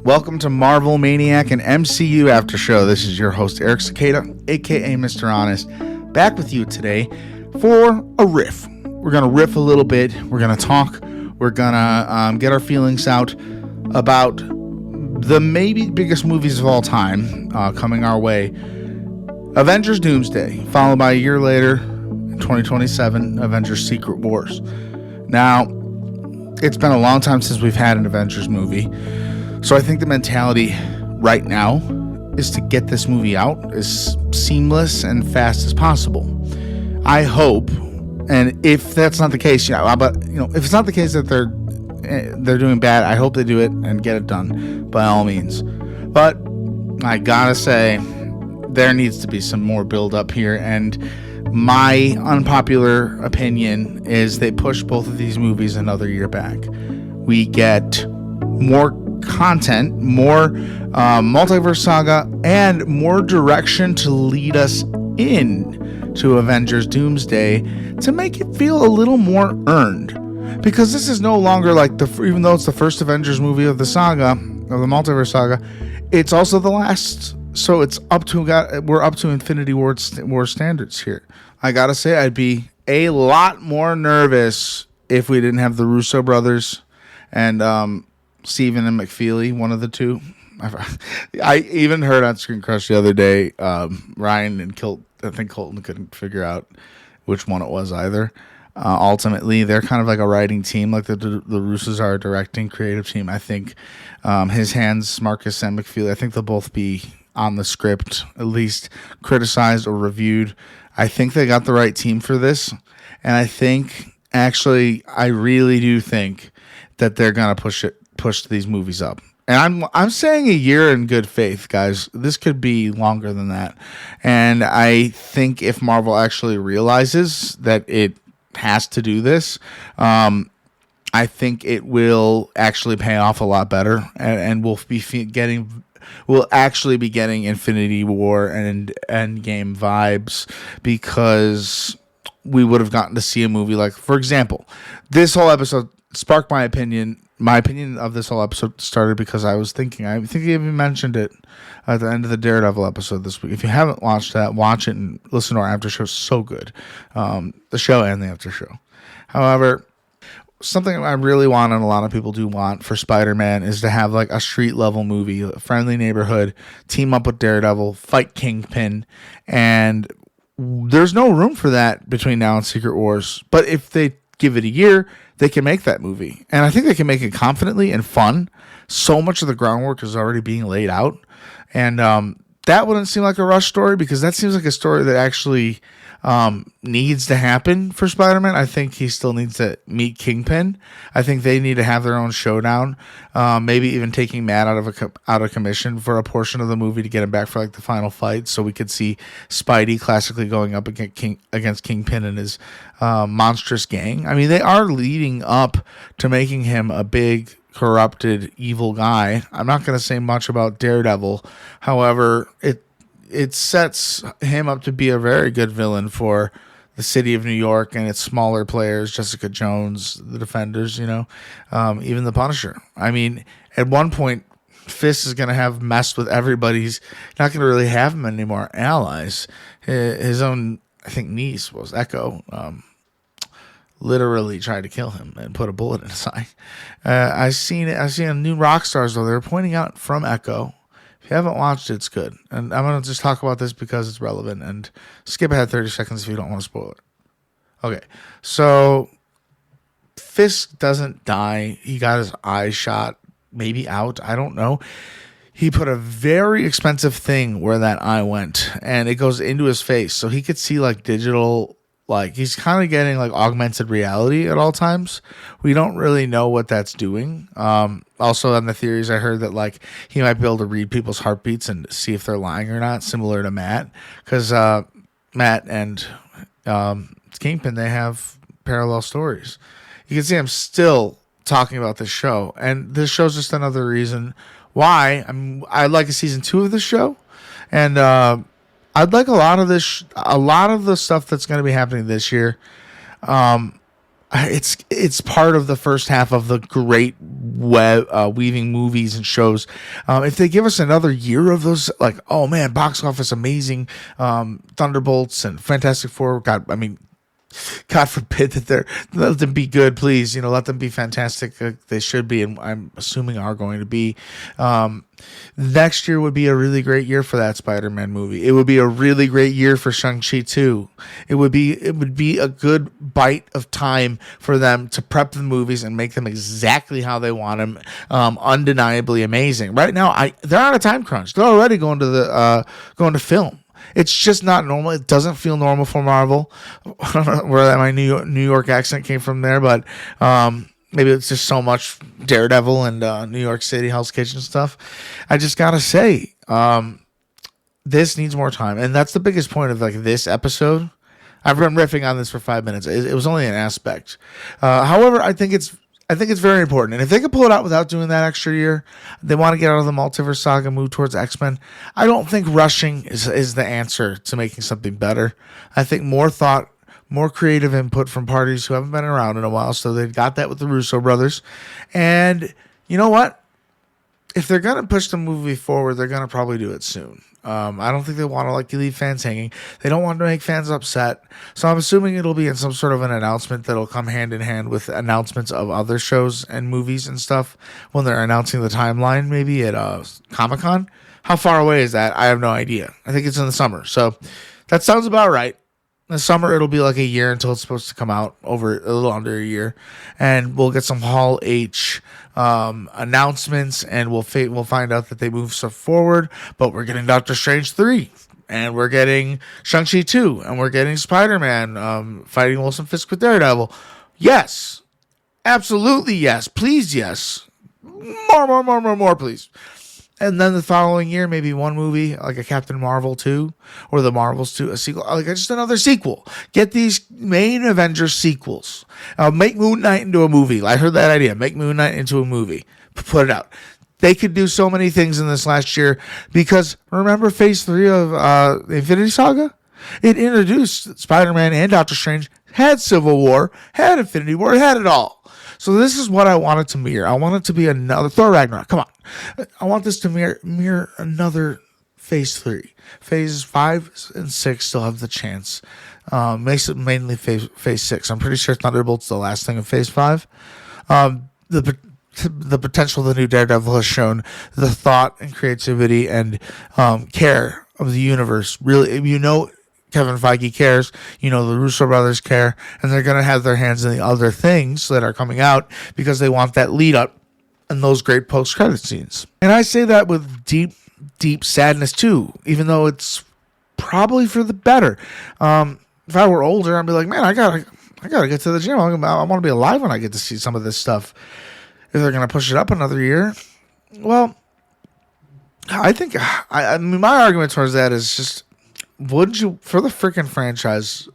Welcome to Marvel Maniac and MCU After Show. This is your host, Eric Cicada, aka Mr. Honest, back with you today for a riff. We're going to riff a little bit. We're going to talk. We're going to get our feelings out about the maybe biggest movies of all time coming our way. Avengers Doomsday, followed by a year later, in 2027, Avengers Secret Wars. Now, it's been a long time since we've had an Avengers movie, so I think the mentality right now is to get this movie out as seamless and fast as possible. I hope, and if that's not the case, if it's not the case that they're doing bad, I hope they do it and get it done by all means. But I gotta say, there needs to be some more build up here, and my unpopular opinion is they push both of these movies another year back. We get more content, more Multiverse Saga, and more direction to lead us in to Avengers Doomsday to make it feel a little more earned. Because this is no longer like even though it's the first Avengers movie of the saga, of the Multiverse Saga, it's also the last. So it's we're up to Infinity War standards here. I gotta say, I'd be a lot more nervous if we didn't have the Russo brothers and Steven and McFeely, one of the two. I even heard on Screen Crush the other day, Ryan and I think Colton couldn't figure out which one it was either. Ultimately, they're kind of like a writing team, like the Russos are a directing creative team. I think his hands, Marcus and McFeely, I think they'll both be on the script, at least criticized or reviewed. I think they got the right team for this, and I think I really do think that they're gonna push these movies up. And I'm saying a year in good faith, guys. This could be longer than that, and I think if Marvel actually realizes that it has to do this, I think it will actually pay off a lot better, and we'll actually be getting Infinity War and Endgame vibes, because we would have gotten to see a movie like, for example, this whole episode sparked my opinion. My opinion of this whole episode started because I think I even mentioned it at the end of the Daredevil episode this week. If you haven't watched that, watch it and listen to our after show. It's so good. The show and the after show. However, something I really want, and a lot of people do want for Spider-Man, is to have like a street level movie, a friendly neighborhood, team up with Daredevil, fight Kingpin, and there's no room for that between now and Secret Wars. But if they give it a year, they can make that movie, and I think they can make it confidently and fun. So much of the groundwork is already being laid out, and that wouldn't seem like a rush story, because that seems like a story that actually needs to happen for Spider-Man. I think he still needs to meet Kingpin. I think they need to have their own showdown. Maybe even taking Matt out of commission for a portion of the movie to get him back for like the final fight, so we could see Spidey classically going up against Kingpin and his monstrous gang. I mean, they are leading up to making him a big, corrupted, evil guy. I'm not going to say much about Daredevil. However, it sets him up to be a very good villain for the city of New York and its smaller players, Jessica Jones, the Defenders, even the Punisher. I mean, at one point, Fisk is going to have messed with everybody. He's not going to really have him anymore allies. His own, I think, niece was Echo. Literally tried to kill him and put a bullet in his eye. I've seen a new Rockstars, though. They're pointing out from Echo. If you haven't watched it, it's good. And I'm going to just talk about this because it's relevant, and skip ahead 30 seconds if you don't want to spoil it. Okay, so Fisk doesn't die. He got his eye shot, maybe out. I don't know. He put a very expensive thing where that eye went, and it goes into his face. So he could see like digital, like he's kind of getting like augmented reality at all times. We don't really know what that's doing. Also on the theories, I heard that like he might be able to read people's heartbeats and see if they're lying or not, similar to Matt, because Matt and Kingpin, they have parallel stories. You can see I'm still talking about this show, and this show's just another reason why I'd like a season 2 of this show, and I'd like a lot of the stuff that's going to be happening this year. It's part of the first half of the great weaving movies and shows. If they give us another year of those, like, oh man, box office amazing, Thunderbolts and Fantastic Four. God forbid that let them be good, please. Let them be fantastic. They should be, and I'm assuming are going to be. Next year would be a really great year for that Spider-Man movie. It would be a really great year for Shang-Chi too. It would be a good bite of time for them to prep the movies and make them exactly how they want them. Undeniably amazing. Right now, they're on a time crunch. They're already going to film. It's just not normal. It doesn't feel normal for Marvel. I don't know where my New York accent came from there, but maybe it's just so much Daredevil and New York City Hell's Kitchen stuff. I just gotta say, this needs more time, and that's the biggest point of this episode. I've been riffing on this for 5 minutes. It was only an aspect. However, I think it's very important. And if they could pull it out without doing that extra year, they want to get out of the Multiverse Saga, move towards X-Men. I don't think rushing is the answer to making something better. I think more thought, more creative input from parties who haven't been around in a while. So they got that with the Russo brothers. And you know what? If they're going to push the movie forward, they're going to probably do it soon. I don't think they want to leave fans hanging. They don't want to make fans upset. So I'm assuming it'll be in some sort of an announcement that'll come hand in hand with announcements of other shows and movies and stuff when they're announcing the timeline, maybe at Comic-Con. How far away is that? I have no idea. I think it's in the summer. So that sounds about right. In the summer, it'll be like a year until it's supposed to come out, over a little under a year. And we'll get some Hall H announcements, and we'll find out that they move stuff forward. But we're getting Doctor Strange 3, and we're getting Shang-Chi 2, and we're getting Spider-Man fighting Wilson Fisk with Daredevil. Yes. Absolutely yes. Please, yes. More, please. And then the following year, maybe one movie, like a Captain Marvel 2, or the Marvels 2, a sequel, like just another sequel. Get these main Avengers sequels. Make Moon Knight into a movie. I heard that idea. Make Moon Knight into a movie. Put it out. They could do so many things in this last year because remember Phase 3 of the Infinity Saga? It introduced Spider-Man and Doctor Strange, had Civil War, had Infinity War, had it all. So this is what I want it to mirror. I want it to be another Thor Ragnarok. Come on. I want this to mirror another Phase 3. Phases 5 and 6 still have the chance. Mainly phase 6. I'm pretty sure Thunderbolt's the last thing of Phase 5. The potential the new Daredevil has shown, the thought and creativity and care of the universe. Really, Kevin Feige cares, the Russo brothers care, and they're going to have their hands in the other things that are coming out because they want that lead up and those great post-credit scenes. And I say that with deep, deep sadness too, even though it's probably for the better. If I were older, I'd be like, man, I gotta get to the gym. I want to be alive when I get to see some of this stuff. If they're going to push it up another year, well, I think, my argument towards that is just, would you, for the freaking franchise,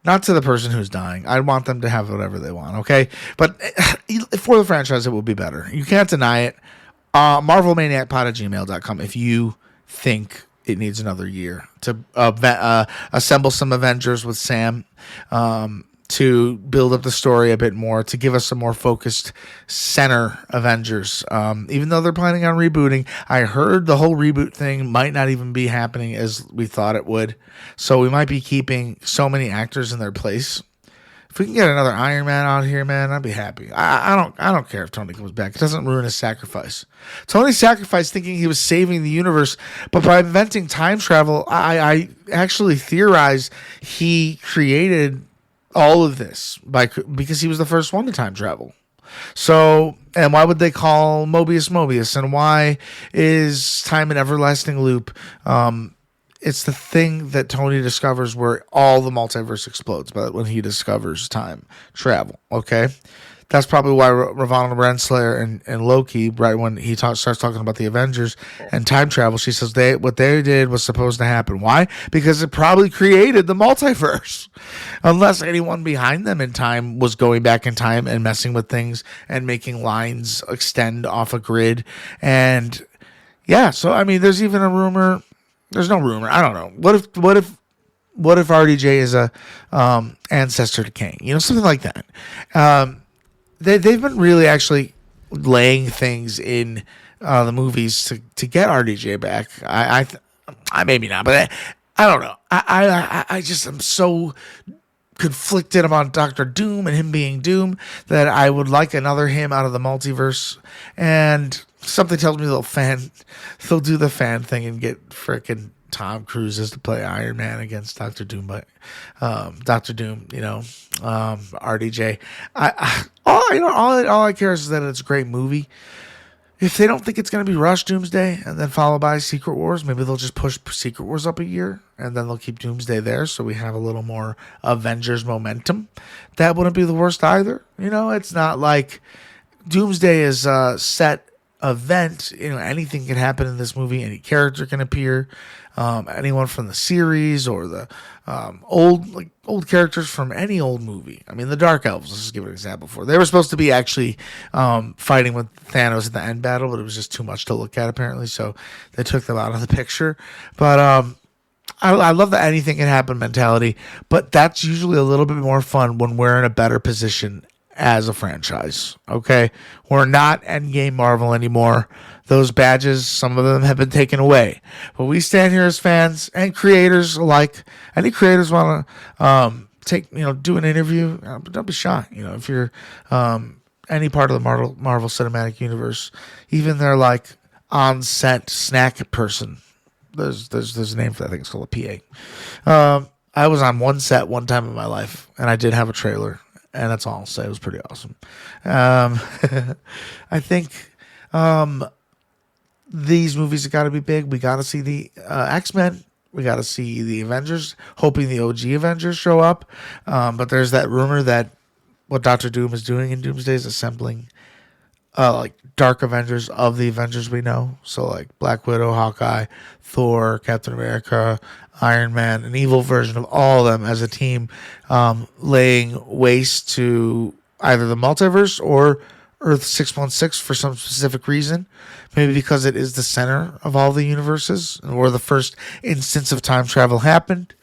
not to the person who's dying, I want them to have whatever they want, okay? But for the franchise, it will be better. You can't deny it. MarvelManiacPod@gmail.com if you think it needs another year to assemble some Avengers with Sam, to build up the story a bit more, to give us a more focused center Avengers. Even though they're planning on rebooting, I heard the whole reboot thing might not even be happening as we thought it would. So we might be keeping so many actors in their place. If we can get another Iron Man out here, man, I'd be happy. I don't care if Tony comes back. It doesn't ruin his sacrifice. Tony sacrificed thinking he was saving the universe, but by inventing time travel, I actually theorized he created all of this because he was the first one to time travel. So, and why would they call Mobius? And why is time an everlasting loop? It's the thing that Tony discovers where all the multiverse explodes, but when he discovers time travel, okay? That's probably why Ravonna Renslayer and Loki, right when he starts talking about the Avengers and time travel, she says what they did was supposed to happen. Why? Because it probably created the multiverse. Unless anyone behind them in time was going back in time and messing with things and making lines extend off a grid. And yeah, so I mean, there's even a rumor. There's no rumor. I don't know. What if What if RDJ is a ancestor to Kang? Something like that. They've been really actually laying things in the movies to get RDJ back. I maybe not, but I don't know. I just am so conflicted about Doctor Doom and him being Doom that I would like another him out of the multiverse. And something tells me they'll do the fan thing and get frickin' Tom Cruise to play Iron Man against Doctor Doom, but Doctor Doom, RDJ. All I care is that it's a great movie. If they don't think it's going to be rushed Doomsday and then followed by Secret Wars, maybe they'll just push Secret Wars up a year and then they'll keep Doomsday there so we have a little more Avengers momentum. That wouldn't be the worst either. It's not like Doomsday is a set event. Anything can happen in this movie. Any character can appear. Anyone from the series or the old characters from any old movie. I mean, the Dark Elves, let's just give an example for. They were supposed to be actually fighting with Thanos in the end battle, but it was just too much to look at apparently, so they took them out of the picture. But I love the anything can happen mentality, but that's usually a little bit more fun when we're in a better position as a franchise. Okay, we're not Endgame Marvel anymore. Those badges, some of them have been taken away, but we stand here as fans and creators alike. Any creators want to do an interview, don't be shy. If you're any part of the Marvel Cinematic Universe, even their like on set snack person. There's a name for that. I think it's called a PA. I was on one set one time in my life, and I did have a trailer. And that's all I'll say. It was pretty awesome. I think these movies have got to be big. We got to see the X-Men. We got to see the Avengers. Hoping the OG Avengers show up. But there's that rumor that what Doctor Doom is doing in Doomsday is assembling like Dark Avengers of the Avengers we know. So like Black Widow, Hawkeye, Thor, Captain America, Iron Man, an evil version of all of them as a team, laying waste to either the multiverse or Earth 616 for some specific reason. Maybe because it is the center of all the universes and where the first instance of time travel happened.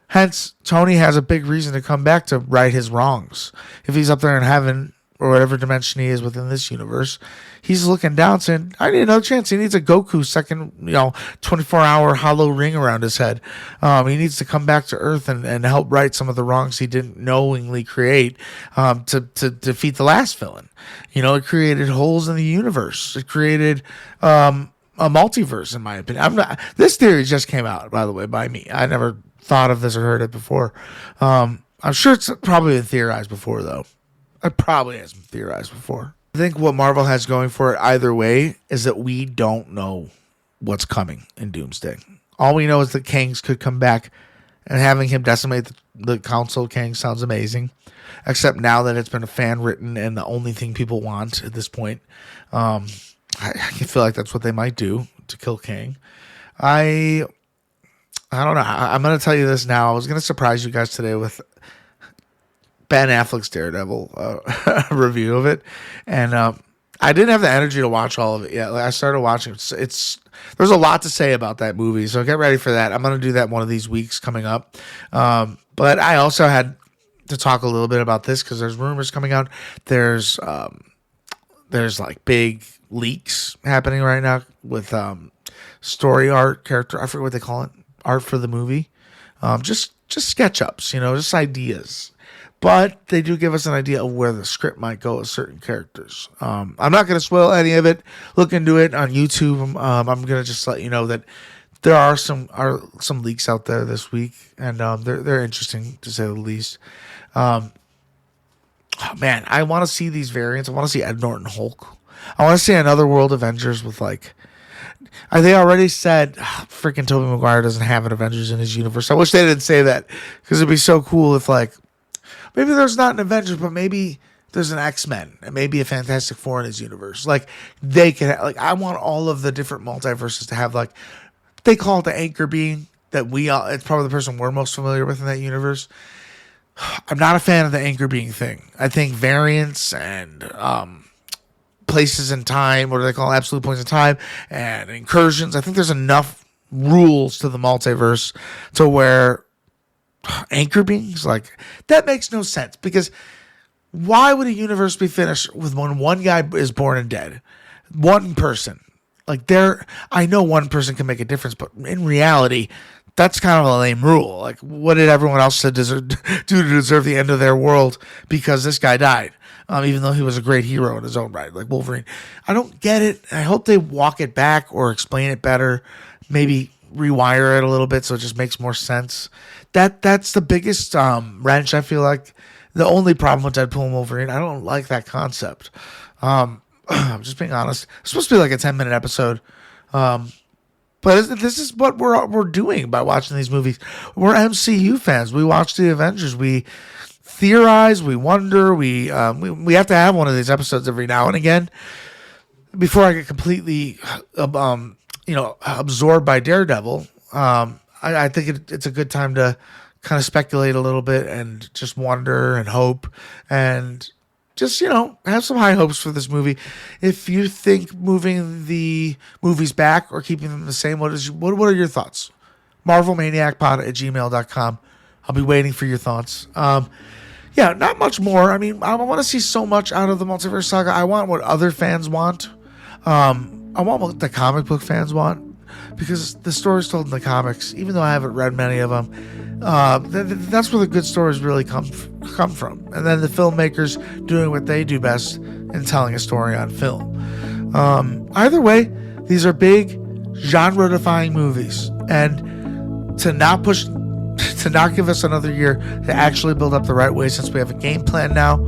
Hence, Tony has a big reason to come back to right his wrongs. If he's up there in heaven or whatever dimension he is within this universe, he's looking down saying, I need another chance. He needs a Goku second, 24-hour hollow ring around his head. He needs to come back to Earth and help right some of the wrongs he didn't knowingly create to defeat the last villain. It created holes in the universe. It created a multiverse, in my opinion. This theory just came out, by the way, by me. I never thought of this or heard it before. I'm sure it's probably been theorized before, though. It probably has been theorized before. I think what Marvel has going for it either way is that we don't know what's coming in Doomsday. All we know is that Kangs could come back, and having him decimate the Council of Kangs sounds amazing. Except now that it's been a fan written and the only thing people want at this point, I feel like that's what they might do to kill Kang. I don't know. I'm going to tell you this now. I was going to surprise you guys today with Ben Affleck's Daredevil review of it, and I didn't have the energy to watch all of it yet. I started watching it. There's a lot to say about that movie, so get ready for that. I'm going to do that one of these weeks coming up. But I also had to talk a little bit about this because there's rumors coming out. There's like big leaks happening right now with story art, character. I forget what they call it, art for the movie. Just sketch ups, just ideas. But they do give us an idea of where the script might go with certain characters. I'm not going to spoil any of it. Look into it on YouTube. I'm going to just let you know that there are some leaks out there this week, and they're interesting to say the least. I want to see these variants. I want to see Ed Norton Hulk. I want to see another World Avengers with like. They already said freaking Tobey Maguire doesn't have an Avengers in his universe. I wish they didn't say that because it'd be so cool if like. Maybe there's not an Avengers, but maybe there's an X-Men and maybe a Fantastic Four in his universe. Like they can, I want all of the different multiverses to have like, they call it the anchor being that it's probably the person we're most familiar with in that universe. I'm not a fan of the anchor being thing. I think variants and places in time, what do they call it? Absolute points in time and incursions. I think there's enough rules to the multiverse to where anchor beings. Like, that makes no sense, because why would a universe be finished with when one guy is born and dead? One person. Like, I know one person can make a difference, but in reality, that's kind of a lame rule. Like, what did everyone else do to deserve the end of their world because this guy died? Even though he was a great hero in his own right, like Wolverine. I don't get it. I hope they walk it back or explain it better. Maybe rewire it a little bit so it just makes more sense. That's the biggest wrench, I feel like. The only problem with Deadpool and Wolverine, I don't like that concept. I'm just being honest. It's supposed to be like a 10-minute episode. But this is what we're doing by watching these movies. We're MCU fans. We watch the Avengers. We theorize. We wonder. We have to have one of these episodes every now and again before I get completely absorbed by Daredevil. I think it's a good time to kind of speculate a little bit and just wonder and hope and just, have some high hopes for this movie. If you think moving the movies back or keeping them the same, what are your thoughts? MarvelManiacPod@gmail.com. I'll be waiting for your thoughts. Not much more. I mean, I want to see so much out of the Multiverse Saga. I want what other fans want. I want what the comic book fans want, because the stories told in the comics, even though I haven't read many of them, that's where the good stories really come from. And then the filmmakers doing what they do best in telling a story on film. Either way, these are big, genre-defying movies. And to not give us another year to actually build up the right way, since we have a game plan now,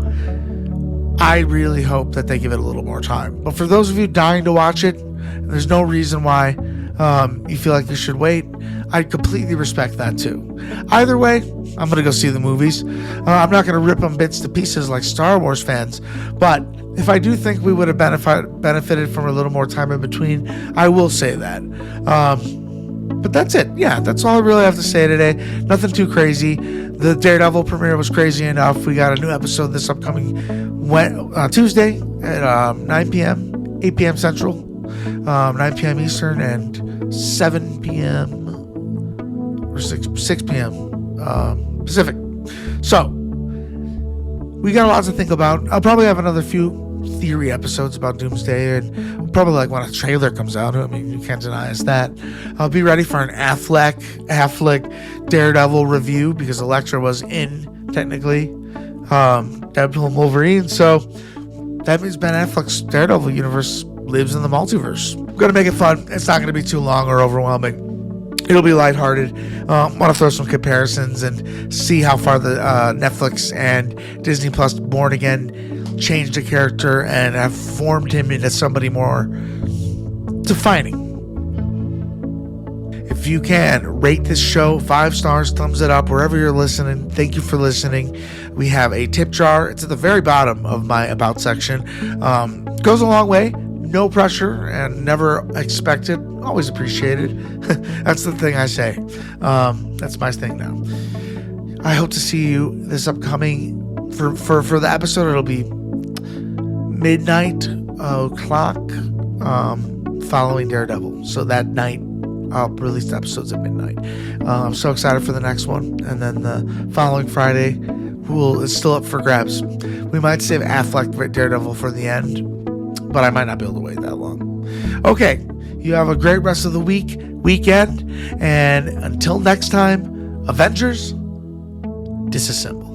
I really hope that they give it a little more time. But for those of you dying to watch it, there's no reason why you feel like you should wait, I completely respect that too. Either way, I'm going to go see the movies. I'm not going to rip them bits to pieces like Star Wars fans, but if I do think we would have benefited from a little more time in between, I will say that. But that's it. Yeah, that's all I really have to say today. Nothing too crazy. The Daredevil premiere was crazy enough. We got a new episode this upcoming Tuesday at 9 p.m., 8 p.m. Central, 9 p.m. Eastern, and 7 p.m. or 6 p.m. Pacific. So, we got a lot to think about. I'll probably have another few theory episodes about Doomsday, and probably when a trailer comes out. I mean, you can't deny us that. I'll be ready for an Affleck Daredevil review, because Elektra was in, technically, Deadpool and Wolverine. So that means Ben Affleck's Daredevil universe lives in the multiverse. I'm going to make it fun. It's not going to be too long or overwhelming. It'll be lighthearted. I want to throw some comparisons and see how far the Netflix and Disney Plus Born Again changed the character and have formed him into somebody more defining. If you can, rate this show 5 stars, thumbs it up wherever you're listening. Thank you for listening. We have a tip jar. It's at the very bottom of my About section. Goes a long way. No pressure and never expected. Always appreciated. That's the thing I say. That's my thing now. I hope to see you this upcoming for the episode. It'll be midnight o'clock following Daredevil. So that night I'll release the episodes at midnight. I'm so excited for the next one. And then the following Friday it's still up for grabs. We might save Affleck Daredevil for the end, but I might not be able to wait that long. Okay, you have a great rest of the weekend, and until next time, Avengers, disassemble.